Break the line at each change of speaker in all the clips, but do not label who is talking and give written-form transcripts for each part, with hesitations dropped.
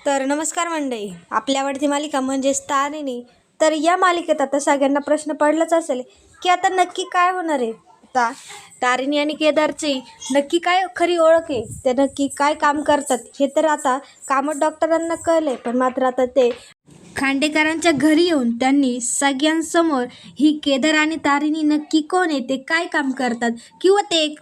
तर नमस्कार मंडळी, आपली आवडती मालिका म्हणजेच तारिणी. तर या मालिकेत आता सगळ्यांना प्रश्न पडलाच असेल की आता नक्की काय होणार आहे. आता तारिणी आणि केदारची नक्की काय खरी ओळख आहे, ते नक्की काय काम करतात हे तर आता कामत डॉक्टरांना कळले. पण मात्र आता ते खांडेकरांच्या घरी येऊन त्यांनी सगळ्यांसमोर ही केदार आणि तारिणी नक्की कोण आहे, ते काय काम करतात, किंवा ते एक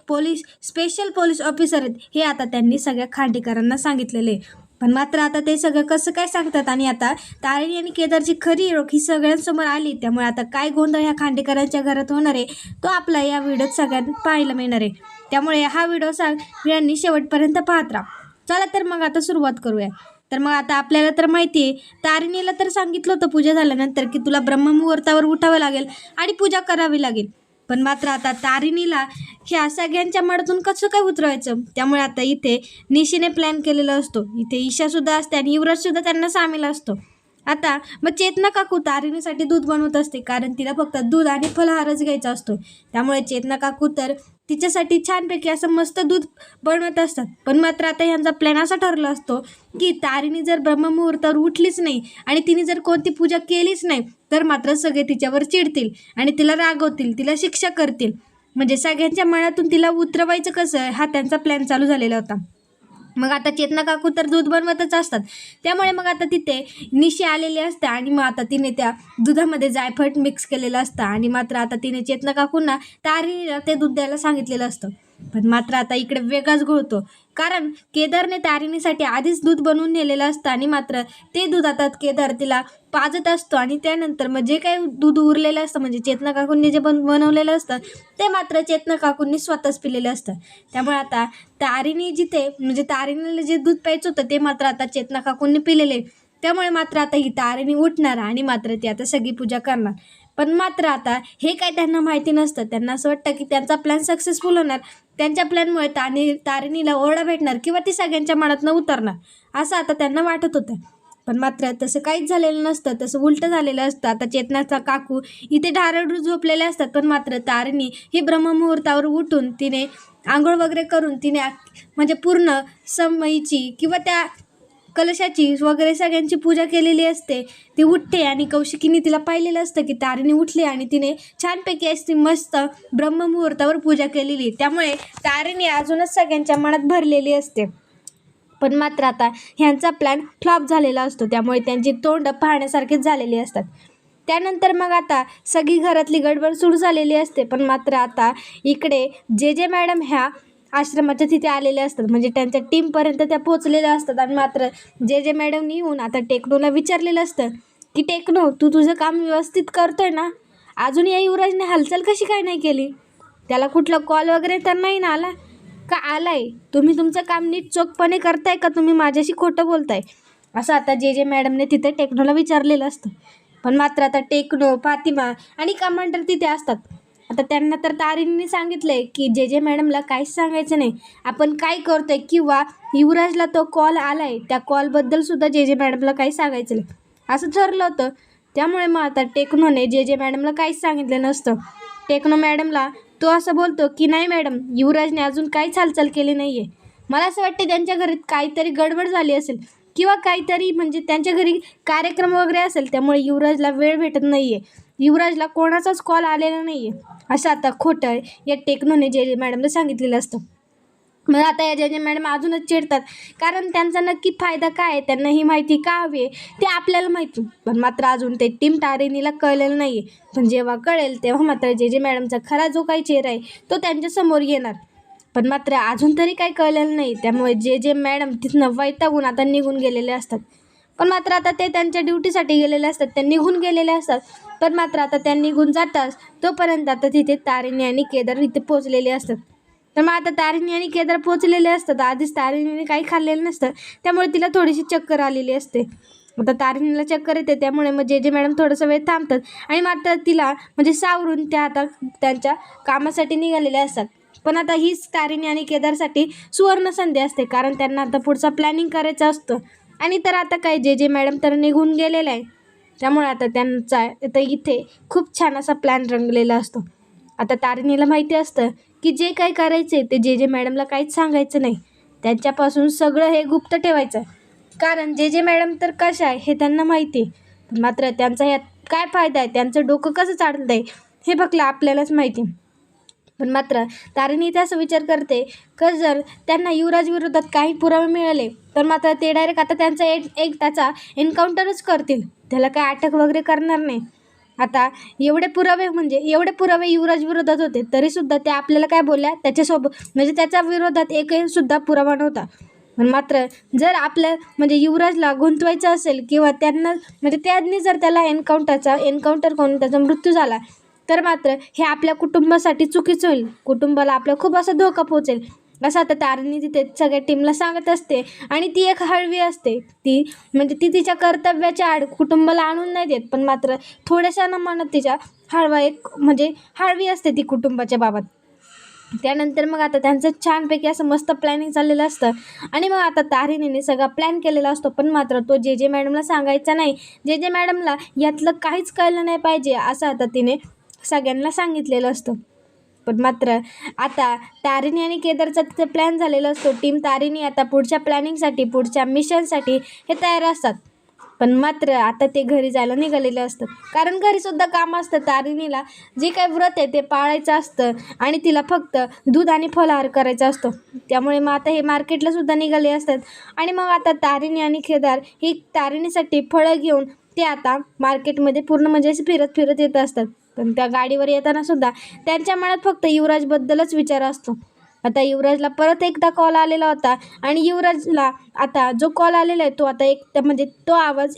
स्पेशल पोलीस ऑफिसर आहेत, हे आता त्यांनी सगळ्या खांडेकरांना सांगितलेले. पण मात्र आता ते सगळं कसं काय सांगतात आणि आता तारिणी आणि केदारची खरी ओळख ही सगळ्यांसमोर आली. त्यामुळे आता काय गोंधळ ह्या खांडेकरांच्या घरात होणार आहे तो आपला या व्हिडिओत सगळ्यांना पाहायला मिळणार आहे. त्यामुळे हा व्हिडिओ सगळ्यांनी शेवटपर्यंत पाहत राहा. चला तर मग आता सुरुवात करूया. तर मग आता आपल्याला तर माहिती आहे, तारिणीला तर सांगितलं होतं पूजा झाल्यानंतर की तुला ब्रह्ममुहूर्तावर उठावं लागेल आणि पूजा करावी लागेल. पण मात्र आता तारिणीला ह्या सगळ्यांच्या मनातून कसं काय उतरवायचं, त्यामुळे आता इथे निशीने प्लॅन केलेला असतो. इथे ईशासुद्धा असते आणि युवराजसुद्धा त्यांना सामील असतो. आता मग चेतना काकू तारिणीसाठी दूध बनवत असते, कारण तिला फक्त दूध आणि फलाहारच घ्यायचा असतो. त्यामुळे चेतना काकू तर तिच्यासाठी छानपैकी असं मस्त दूध बनवत असतात. पण मात्र आता ह्यांचा प्लॅन असा ठरला असतो की तारिणी जर ब्रह्ममुहूर्तावर उठलीच नाही आणि तिने जर कोणती पूजा केलीच नाही तर मात्र सगळे तिच्यावर चिडतील आणि तिला रागवतील, तिला शिक्षा करतील. म्हणजे सगळ्यांच्या मनातून तिला उतरवायचं कसं, हा त्यांचा प्लॅन चालू झालेला होता. मग आता चेतना काकू तर दूध बनवतच असतात. त्यामुळे मग आता तिथे निशी आलेली असते आणि मग आता तिने त्या दुधामध्ये जायफळ मिक्स केलेलं असतं आणि मात्र आता तिने चेतना काकूंना तारिणीला ते दूध द्यायला सांगितलेलं असतं. पण मात्र आता इकडे वेगळाच घोळतो, कारण केदारने तारिणीसाठी आधीच दूध बनवून नेलेलं असतं आणि मात्र ते दूध आता केदार तिला पाजत असतो आणि त्यानंतर मग जे काही दूध उरलेलं असतं, म्हणजे चेतना काकूंनी जे बनवलेलं असतं ते मात्र चेतना काकूंनी स्वतःच पिलेलं असतं. त्यामुळे आता तारिणी म्हणजे तारिणीला जे दूध प्यायचं होतं ते मात्र आता चेतना काकूंनी पिलेले. त्यामुळे मात्र आता ही तारिणी उठणार आणि मात्र ती आता सगळी पूजा करणार. पण मात्र आता हे काय त्यांना माहिती नसतं. त्यांना असं वाटतं की त्यांचा प्लॅन सक्सेसफुल होणार, त्यांच्या प्लॅनमुळे तारिणीला ओरडा भेटणार किंवा ती सगळ्यांच्या मनातनं उतरणार, असं आता त्यांना वाटत होतं. पण मात्र तसं काहीच झालेलं नसतं, तसं उलटं झालेलं असतं. आता चेतनाचा काकू इथे ढारळून झोपलेले असतात. पण मात्र तारिणी ही ब्रह्ममुहूर्तावर उठून तिने आंघोळ वगैरे करून तिने म्हणजे पूर्ण समईची किंवा त्या कलशाची वगैरे सगळ्यांची पूजा केलेली असते. ती उठते आणि कौशिकीने तिला पाहिलेलं असतं की तारिणी उठली आणि तिने छानपैकी अशी मस्त ब्रह्ममुहूर्तावर पूजा केलेली. त्यामुळे तारिणी अजूनच सगळ्यांच्या मनात भरलेली असते. पण मात्र आता ह्यांचा प्लॅन फ्लॉप झालेला असतो. त्यामुळे त्यांची तोंड पाहण्यासारखीच झालेली असतात. त्यानंतर मग आता सगळी घरातली गडबड सुरू झालेली असते. पण मात्र आता इकडे जे मॅडम ह्या आश्रमाच्या तिथे आलेले असतात, म्हणजे त्यांच्या टीमपर्यंत त्या पोचलेल्या असतात. आणि मात्र जे मॅडमनी येऊन आता टेक्नोला विचारलेलं असतं की टेक्नो, तू तुझं काम व्यवस्थित करतोय ना? अजून या युवराजने हालचाल कशी काय नाही केली? त्याला कुठला कॉल वगैरे तर नाही ना आला का? आलाय. तुम्ही तुमचं काम नीट चोखपणे करताय का? तुम्ही माझ्याशी खोटं बोलताय? असं आता जे मॅडमने तिथे टेक्नोला विचारलेलं असतं. पण मात्र आता टेक्नो, फातिमा आणि कमांडर तिथे असतात. आता त्यांना तर तारिणीने सांगितलंय की जे मॅडमला काहीच सांगायचं नाही, आपण काय करतोय, किंवा युवराजला तो कॉल आलाय त्या कॉलबद्दल सुद्धा जे मॅडमला काही सांगायचं नाही, असं ठरलं होतं. त्यामुळे मग आता टेक्नोने जे मॅडमला काहीच सांगितलं नसतं. टेक्नो मॅडमला तो असं बोलतो की नाही मॅडम, युवराजने अजून काहीच हालचाल केली नाही आहे. मला असं वाटतं त्यांच्या घरी काहीतरी गडबड झाली असेल किंवा काहीतरी म्हणजे त्यांच्या घरी कार्यक्रम वगैरे असेल, त्यामुळे युवराजला वेळ भेटत नाही आहे. युवराजला कोणाचाच कॉल आलेला नाही आहे, असं आता खोटं या टेक्नोने जे मॅडमला सांगितलेलं असतं. मग आता या जे मॅडम अजूनच चिडतात, कारण त्यांचा नक्की फायदा काय आहे, त्यांना ही माहिती का हवी आहे ते आपल्याला माहिती. पण मात्र अजून ते टीम तारिणीला कळलेलं नाही आहे. पण जेव्हा कळेल तेव्हा मात्र जे मॅडमचा खरा जो काही चेहरा आहे तो त्यांच्यासमोर येणार. पण मात्र अजून तरी काही कळलेलं नाही. त्यामुळे जे मॅडम तिथनं वैतागून आता निघून गेलेले असतात. पण मात्र आता ते त्यांच्या ड्युटीसाठी गेलेले असतात, ते निघून गेलेले असतात. पण मात्र आता त्या निघून जाताच तोपर्यंत आता तिथे तारिणी आणि केदार इथे पोचलेले असतात. तर मग आता तारिणी आणि केदार पोचलेले असतात. आधीच तारिणीने काही खाल्लेलं नसतं, त्यामुळे तिला थोडीशी चक्कर आलेली असते. आता तारिणीला चक्कर येते, त्यामुळे मग जे मॅडम थोडंसं वेळ थांबतात आणि मात्र तिला म्हणजे सावरून त्या आता त्यांच्या कामासाठी निघालेल्या असतात. पण आता हीच तारिणी आणि केदारसाठी सुवर्ण संधी असते, कारण त्यांना आता पुढचा प्लॅनिंग करायचा असतं. आणि तर आता काय जे मॅडम तर निघून गेलेला आहे, त्यामुळे आता त्यांचा आता इथे खूप छान असा प्लॅन रंगलेला असतो. आता तारिणीला माहिती असतं की जे काही करायचं आहे ते जे मॅडमला काहीच सांगायचं नाही, त्यांच्यापासून सगळं हे गुप्त ठेवायचं. कारण जे मॅडम तर कशा आहे हे त्यांना माहिती आहे. पण मात्र त्यांचा यात काय फायदा आहे, त्यांचं डोकं कसं चालतं आहे हे फक्त आपल्यालाच माहिती. पण मात्र तारिणी इथे असं विचार करते की जर त्यांना युवराज विरोधात काही पुरावे मिळाले तर मात्र ते डायरेक्ट आता त्यांचा एक त्याचा एन्काउंटरच करतील, त्याला काय अटक वगैरे करणार नाही. आता एवढे पुरावे युवराज विरोधात होते तरीसुद्धा ते आपल्याला काय बोलल्या, त्याच्यासोबत म्हणजे त्याच्या विरोधात एकही सुद्धा पुरावा नव्हता. पण मात्र जर आपल्या म्हणजे युवराजला गुंतवायचं असेल किंवा त्यांना म्हणजे त्यांनी जर त्याला एन्काउंटर करून त्याचा मृत्यू झाला तर मात्र हे आपल्या कुटुंबासाठी चुकीचं होईल, कुटुंबाला आपल्या खूप असा धोका पोहोचेल असं आता तारिणी तिथे सगळ्या टीमला सांगत असते. आणि ती एक हळवी असते, ती तिच्या कर्तव्याच्या आड कुटुंबाला आणून नाही देत, पण मात्र थोड्याशा न म्हणत तिच्या हळवी असते ती कुटुंबाच्या बाबत. त्यानंतर मग आता त्यांचं छानपैकी असं मस्त प्लॅनिंग चाललेलं असतं. आणि मग आता तारिणीने सगळा प्लॅन केलेला असतो, पण मात्र तो जे मॅडमला सांगायचा नाही. जे मॅडमला यातलं काहीच कळलं नाही पाहिजे असं आता तिने सगळ्यांना सांगितलेलं असतं. पण मात्र आता तारिणी आणि केदारचा तिथे प्लॅन झालेला असतो. टीम तारिणी आता पुढच्या प्लॅनिंगसाठी, पुढच्या मिशनसाठी हे तयार असतात. पण मात्र आता ते घरी जायला निघालेले असतात, कारण घरीसुद्धा काम असतं. तारिणीला जे काही व्रत आहे ते पाळायचं असतं आणि तिला फक्त दूध आणि फलाहार करायचा असतो. त्यामुळे मग आता हे मार्केटला सुद्धा निघाले असतात. आणि मग आता तारिणी आणि केदार ही तारिणीसाठी फळं घेऊन ते आता मार्केटमध्ये पूर्ण म्हणजे असे फिरत येत असतात. पण त्या गाडीवर येताना सुद्धा त्यांच्या मनात फक्त युवराजबद्दलच विचार असतो. आता युवराजला परत एकदा कॉल आलेला होता आणि युवराजला आता जो कॉल आलेला आहे तो आता तो आवाज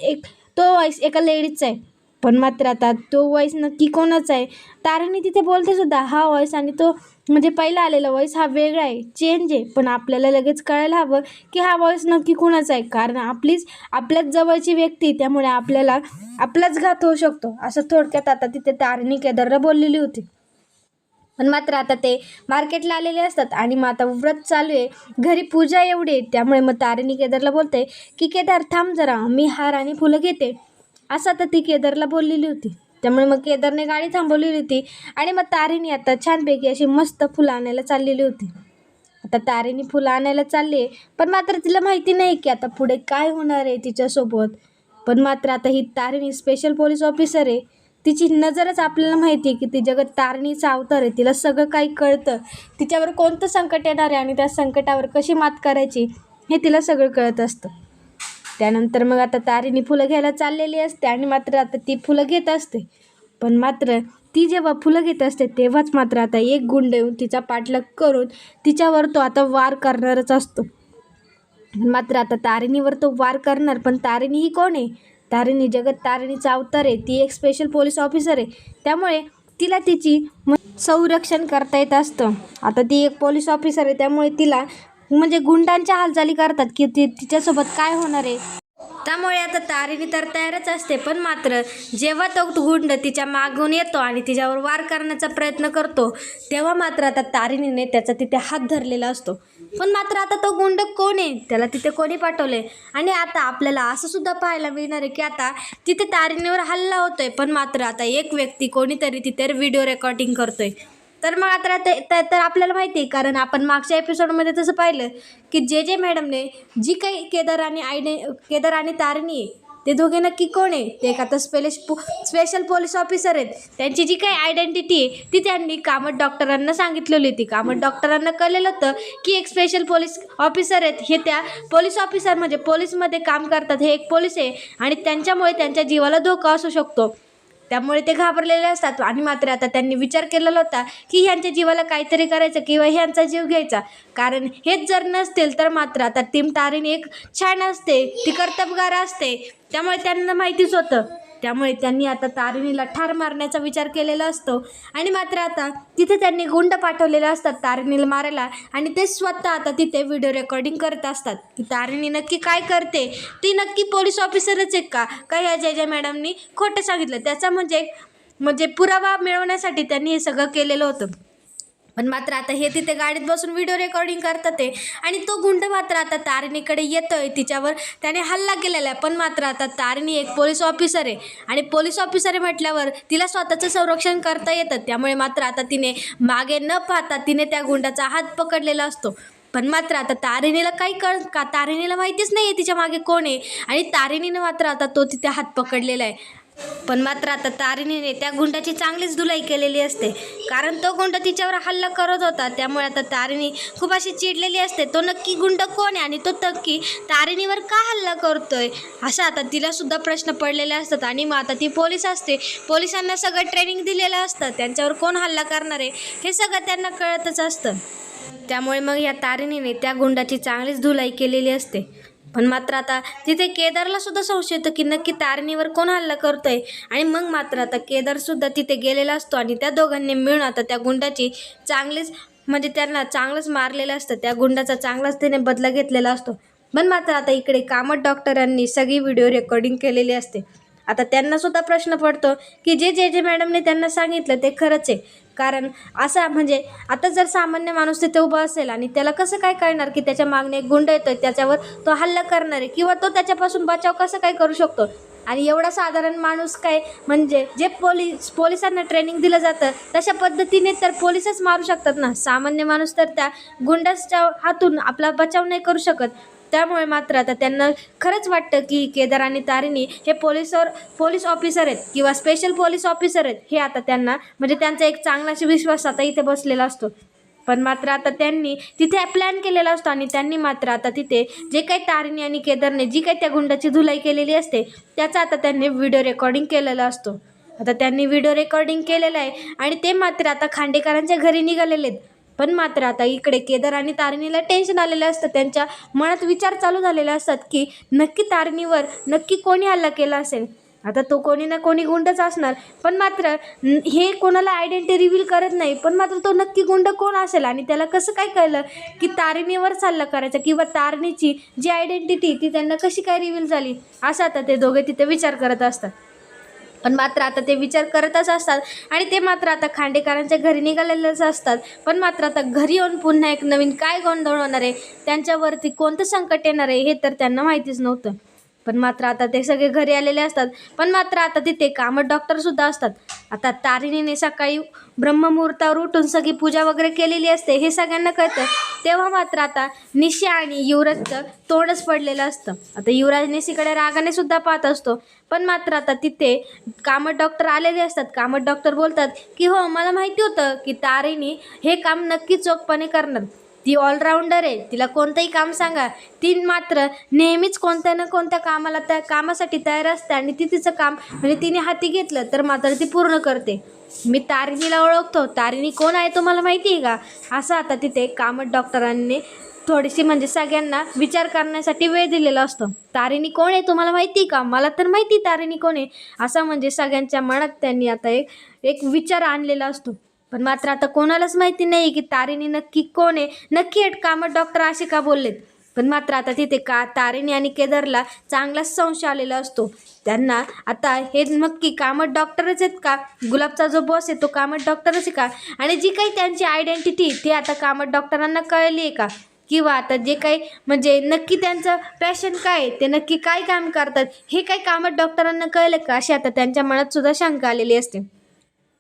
तो वॉईस एका लेडीजचा आहे. पण मात्र आता तो वॉईस नक्की कोणाचा आहे, तारिणी तिथे बोलते सुद्धा हा वॉईस आणि तो म्हणजे पहिला आलेला वॉईस हा वेगळा आहे, चेंज आहे. पण आपल्याला लगेच कळायला हवं की हा वॉईस नक्की कोणाचा आहे, कारण आपल्याच जवळची व्यक्ती, त्यामुळे आपल्याला आपलाच घात होऊ शकतो असं थोडक्यात आता तिथे तारिणी केदारला बोललेली होती. पण मात्र आता ते मार्केटला आलेले असतात आणि मग आता व्रत चालू आहे, घरी पूजा एवढी आहे. त्यामुळे मग तारिणी केदारला बोलते की केदार थांब जरा, मी हार आणि फुलं घेते असं आता ती केदारला बोललेली होती. त्यामुळे मग केदारने गाडी थांबवलेली होती आणि मग तारिणी आता छानपैकी अशी मस्त फुलं आणायला चाललेली होती. आता तारिणी फुलं आणायला चालली आहे, पण मात्र तिला माहिती नाही की आता पुढे काय होणार आहे तिच्यासोबत. पण मात्र आता ही तारिणी स्पेशल पोलीस ऑफिसर आहे, तिची नजरच आपल्याला माहिती आहे की ती जगत तारिणीचा अवतार आहे. तिला सगळं काही कळतं, तिच्यावर कोणतं संकट येणार आहे आणि त्या संकटावर कशी मात करायची हे तिला सगळं कळत असतं. त्यानंतर मग आता तारिणी फुलं घ्यायला चाललेली असते आणि मात्र आता ती फुलं घेत असते. पण मात्र ती जेव्हा फुलं घेत असते तेव्हाच मात्र आता एक गुंड येऊन तिचा पाठलाग करून तिच्यावर तो आता वार करणारच असतो. मात्र आता तारिणीवर तो वार करणार, पण तारिणी ही कोण आहे, तारिणी जगत तारिणीचा अवतार आहे, ती एक स्पेशल पोलीस ऑफिसर आहे. त्यामुळे तिला तिची संरक्षण करता येत असतं. आता ती एक पोलीस ऑफिसर आहे, त्यामुळे तिला म्हणजे गुंडांच्या हालचाली करतात की तिच्यासोबत काय होणार आहे. त्यामुळे आता तारिणी तर तयारच असते. पण मात्र जेव्हा तो गुंड तिच्या मागून येतो आणि तिच्यावर वार करण्याचा प्रयत्न करतो तेव्हा मात्र आता तारिणीने त्याचा तिथे हात धरलेला असतो. पण मात्र आता तो गुंड कोण आहे, त्याला तिथे कोणी पाठवले. आणि आता आपल्याला असं सुद्धा पाहायला मिळणार आहे की आता तिथे तारिणीवर हल्ला होतोय, पण मात्र आता एक व्यक्ती कोणीतरी तिथे व्हिडिओ रेकॉर्डिंग करतोय. तर मग आता तर आपल्याला माहिती आहे, कारण आपण मागच्या एपिसोडमध्ये तसं पाहिलं की जे मॅडमने जी काही केदार आणि तारिणी आहे ते दोघे नक्की कोण आहे, ते एक आता स्पेशल पोलीस ऑफिसर आहेत. त्यांची जी काही आयडेंटिटी आहे ती त्यांनी कामत डॉक्टरांना सांगितलेली होती. कामत डॉक्टरांना कळलेलं होतं की एक स्पेशल पोलीस ऑफिसर आहेत, हे त्या पोलीस ऑफिसर म्हणजे पोलीसमध्ये काम करतात, हे एक पोलीस आहे आणि त्यांच्यामुळे त्यांच्या जीवाला धोका असू शकतो. त्यामुळे ते घाबरलेले असतात. आणि मात्र आता त्यांनी विचार केलेला होता की ह्यांच्या जीवाला काहीतरी करायचं किंवा ह्यांचा जीव घ्यायचा, कारण हेच जर नसतील तर मात्र आता टीम तारिणी एक छान असते, ती कर्तबगार असते, त्यामुळे त्यांना माहितीच होतं. त्यामुळे त्यांनी आता तारिणीला ठार मारण्याचा विचार केलेला असतो. आणि मात्र आता तिथे त्यांनी गुंड पाठवलेले असतात तारिणीला मारायला आणि ते स्वतः आता तिथे व्हिडिओ रेकॉर्डिंग करत असतात की तारिणी नक्की काय करते, ती नक्की पोलीस ऑफिसरच आहे का ह्या जे मॅडमनी खोटं सांगितलं त्याचा म्हणजे पुरावा मिळवण्यासाठी त्यांनी हे सगळं केलेलं होतं. पण मात्र आता हे तिथे गाडीत बसून व्हिडिओ रेकॉर्डिंग करतात ते, आणि तो गुंड मात्र आता तारिणीकडे येतोय, तिच्यावर त्याने हल्ला केलेला आहे. पण मात्र आता तारिणी एक पोलीस ऑफिसर आहे आणि पोलीस ऑफिसर आहे म्हटल्यावर तिला स्वतःचं संरक्षण करता येतं. त्यामुळे मात्र आता तिने मागे न पाहता तिने त्या गुंडाचा हात पकडलेला असतो. पण मात्र आता तारिणीला तारिणीला माहितीच नाही आहे तिच्या मागे कोण आहे, आणि तारिणीनं मात्र आता तो तिथे हात पकडलेला आहे. पण मात्र आता तारिणीने त्या गुंडाची चांगलीच धुलाई केलेली असते, कारण तो गुंड तिच्यावर हल्ला करत होता. त्यामुळे आता तारिणी खूप अशी चिडलेली असते. तो नक्की गुंड कोण आहे आणि तो नक्की तारिणीवर का हल्ला करतोय, असा आता तिला सुद्धा प्रश्न पडलेले असतात. आणि मग आता ती पोलीस असते, पोलिसांना सगळं ट्रेनिंग दिलेलं असतं, त्यांच्यावर कोण हल्ला करणार आहे हे सगळं त्यांना कळतच असतं. त्यामुळे मग या तारिणीने त्या गुंडाची चांगलीच धुलाई केलेली असते. पण मात्र आता तिथे केदारला सुद्धा संशय येतो की नक्की तारिणीवर कोण हल्ला करतोय. आणि मग मात्र आता केदारसुद्धा तिथे गेलेला असतो आणि त्या दोघांनी मिळून आता त्या गुंडाची चांगलीच त्यांना चांगलंच मारलेलं असतं. त्या गुंडाचा चांगलाच त्याने बदला घेतलेला असतो. पण मात्र आता इकडे कामत डॉक्टरांनी सगळी व्हिडिओ रेकॉर्डिंग केलेली असते. आता त्यांनासुद्धा प्रश्न पडतो की जे मॅडमने त्यांना सांगितलं ते खरंच आहे. कारण असा आता जर सामान्य माणूस तिथे उभा असेल आणि त्याला कसं काय कळणार की त्याच्या मागणे एक गुंड येतोय, त्याच्यावर तो हल्ला करणार आहे, किंवा तो त्याच्यापासून बचाव कसं काय करू शकतो. आणि एवढा साधारण माणूस काय जे पोलिसांना ट्रेनिंग दिलं जातं तशा पद्धतीने तर पोलिसच मारू शकतात ना. सामान्य माणूस तर त्या गुंडाच्या हातून आपला बचाव नाही करू शकत. त्यामुळे मात्र आता त्यांना खरंच वाटतं की केदार आणि तारिणी हे पोलीस ऑफिसर आहेत किंवा स्पेशल पोलीस ऑफिसर आहेत. हे आता त्यांना त्यांचा एक चांगलाच विश्वास आता इथे बसलेला असतो. पण मात्र आता त्यांनी तिथे प्लॅन केलेला असतो आणि त्यांनी मात्र आता तिथे जे काही तारिणी आणि केदारने जी काही त्या गुंडाची धुलाई केलेली असते त्याचा आता त्यांनी व्हिडिओ रेकॉर्डिंग केलेला असतो. आता त्यांनी व्हिडिओ रेकॉर्डिंग केलेलं आहे आणि ते मात्र आता खांडेकरांच्या घरी निघालेले आहेत. पण मात्र आता इकडे केदार आणि तारिणीला टेन्शन आलेलं असतं. त्यांच्या मनात विचार चालू झालेले असतात की नक्की तारिणीवर नक्की कोणी हल्ला केला असेल. आता तो कोणी ना कोणी गुंडच असणार. पण मात्र हे कोणाला आयडेंटिटी रिव्हील करत नाही. पण मात्र तो नक्की गुंड कोण असेल आणि त्याला कसं काय कळलं की तारिणीवरच हल्ला करायचा, किंवा तारिणीची जी आयडेंटिटी ती त्यांना कशी काय रिव्हील झाली, असं आता ते दोघे तिथे विचार करत असतात. पण मात्र आता ते विचार करतच असतात आणि ते मात्र आता खांडेकरांच्या घरी निघालेलेच असतात. पण मात्र आता घरी येऊन पुन्हा एक नवीन काय गोंधळ होणार आहे, त्यांच्यावरती कोणतं संकट येणार आहे हे तर त्यांना माहितीच नव्हतं. पण मात्र आता ते सगळे घरी आलेले असतात. पण मात्र आता तिथे कामत डॉक्टरसुद्धा असतात. आता तारिणीने सकाळी ब्रह्ममुहूर्तावर उठून सगळी पूजा वगैरे केलेली असते हे सगळ्यांना कळतं. तेव्हा मात्र आता निशा आणि युवराजचं तोंडच पडलेलं असतं. आता युवराज निशीकडे रागाने सुद्धा पाहत असतो. पण मात्र आता तिथे कामत डॉक्टर आलेले असतात. कामत डॉक्टर बोलतात की हो, मला माहिती होतं की तारिणी हे काम नक्की चोखपणे करणार. ती ऑलराऊंडर आहे, तिला कोणतंही काम सांगा ती मात्र नेहमीच कोणत्या ना कोणत्या त्या कामासाठी तयार असते आणि ती तिचं काम तिने हाती घेतलं तर मात्र ती पूर्ण करते. मी तारिणीला ओळखतो, तारिणी कोण आहे तुम्हाला माहिती आहे का, असं आता तिथे कामत डॉक्टरांनी थोडीशी सगळ्यांना विचार करण्यासाठी वेळ दिलेला असतो. तारिणी कोण आहे तुम्हाला माहिती आहे का, मला तर माहिती तारिणी कोण आहे, असं सगळ्यांच्या मनात त्यांनी आता एक विचार आणलेला असतो. पण मात्र आता कोणालाच माहिती नाही की तारिणी नक्की कोण आहे, नक्की हे कामत डॉक्टर असे का बोललेत. पण मात्र आता तिथे तारिणी आणि केदारला चांगलाच संशय आलेला असतो. त्यांना आता हे नक्की कामत डॉक्टरच आहेत का, गुलाबचा जो बॉस आहे तो कामत डॉक्टरच आहे का, आणि जी काही त्यांची आयडेंटिटी ती आता कामत डॉक्टरांना कळली आहे का, किंवा आता जे काही नक्की त्यांचं पॅशन काय आहे, ते नक्की काय काम करतात हे काही कामत डॉक्टरांना कळलं का, अशी आता त्यांच्या मनात सुद्धा शंका आलेली असते.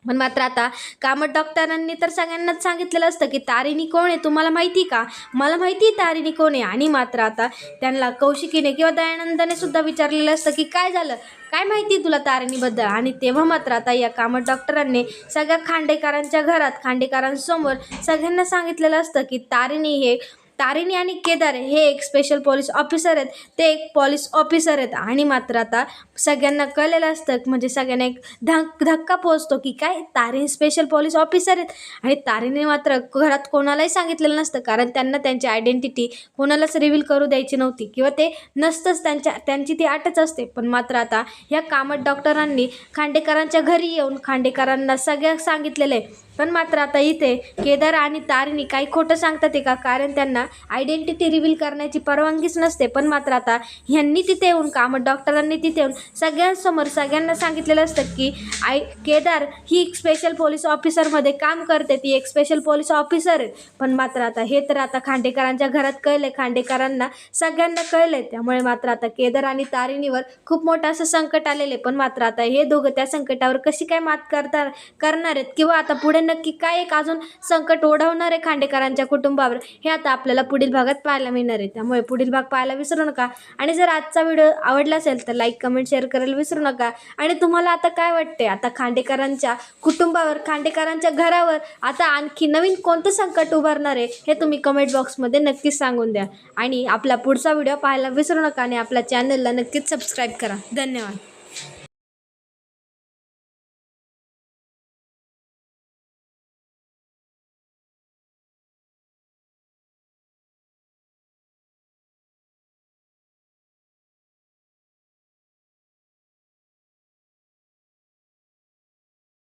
पण मात्र आता कामत डॉक्टरांनी तर सगळ्यांनाच सांगितलेलं असतं की तारिणी कोण आहे तुम्हाला माहिती का, मला माहिती आहे तारिणी कोण आहे. आणि मात्र आता त्यांना कौशिकीने किंवा दयानंदाने सुद्धा विचारलेलं असतं की काय झालं, काय माहिती तुला तारिणीबद्दल. आणि तेव्हा मात्र आता या कामत डॉक्टरांनी सगळ्या खांडेकरांच्या घरात खांडेकरांसमोर सगळ्यांना सांगितलेलं असतं की तारिणी आणि केदार हे एक स्पेशल पोलीस ऑफिसर आहेत, ते एक पोलीस ऑफिसर आहेत. आणि मात्र आता सगळ्यांना कळलेलं असतं, सगळ्यांना एक धक्का पोचतो की काय तारिणी स्पेशल पोलीस ऑफिसर आहेत. आणि तारिणी मात्र घरात कोणालाही सांगितलेलं नसतं, कारण त्यांना त्यांची आयडेंटिटी कोणालाच रिव्हील करू द्यायची नव्हती, किंवा ते नसतंच, त्यांची ती आटच असते. पण मात्र आता ह्या कामत डॉक्टरांनी खांडेकरांच्या घरी येऊन खांडेकरांना सगळं सांगितलेलं आहे. पण मात्र आता इथे केदार आणि तारिणी काही खोटं सांगतात आहे का, कारण त्यांना आयडेंटिटी रिव्हील करण्याची परवानगीच नसते. पण मात्र आता ह्यांनी तिथे येऊन कामत डॉक्टरांनी तिथे येऊन सगळ्यांसमोर सगळ्यांना सांगितलेलं असतं की केदार ही एक स्पेशल पोलीस ऑफिसरमध्ये काम करते, ती एक स्पेशल पोलीस ऑफिसर आहे. पण मात्र आता हे तर आता खांडेकरांच्या घरात कळलं, खांडेकरांना सगळ्यांना कळलं. त्यामुळे मात्र आता केदार आणि तारिणीवर खूप मोठं असं संकट आलेलं आहे. पण मात्र आता हे दोघं त्या संकटावर कशी काय मात करणार आहेत, किंवा आता पुढे नक्की काय एक अजून संकट ओढवणार आहे खांडेकरांच्या कुटुंबावर, हे आता आपल्याला पुढील भागात पाहायला मिळणार आहे. त्यामुळे पुढील भाग पाहायला विसरू नका. आणि जर आजचा व्हिडिओ आवडला असेल तर लाईक, कमेंट, शेअर करायला विसरू नका. आणि तुम्हाला आता काय वाटते, आता खांडेकरांच्या कुटुंबावर, खांडेकरांच्या घरावर आता आणखी नवीन कोणतं संकट उभारणार आहे हे तुम्ही कमेंट बॉक्समध्ये नक्कीच सांगून द्या. आणि आपला पुढचा व्हिडिओ पाहायला विसरू नका आणि आपल्या चॅनलला नक्कीच सबस्क्राईब करा. धन्यवाद.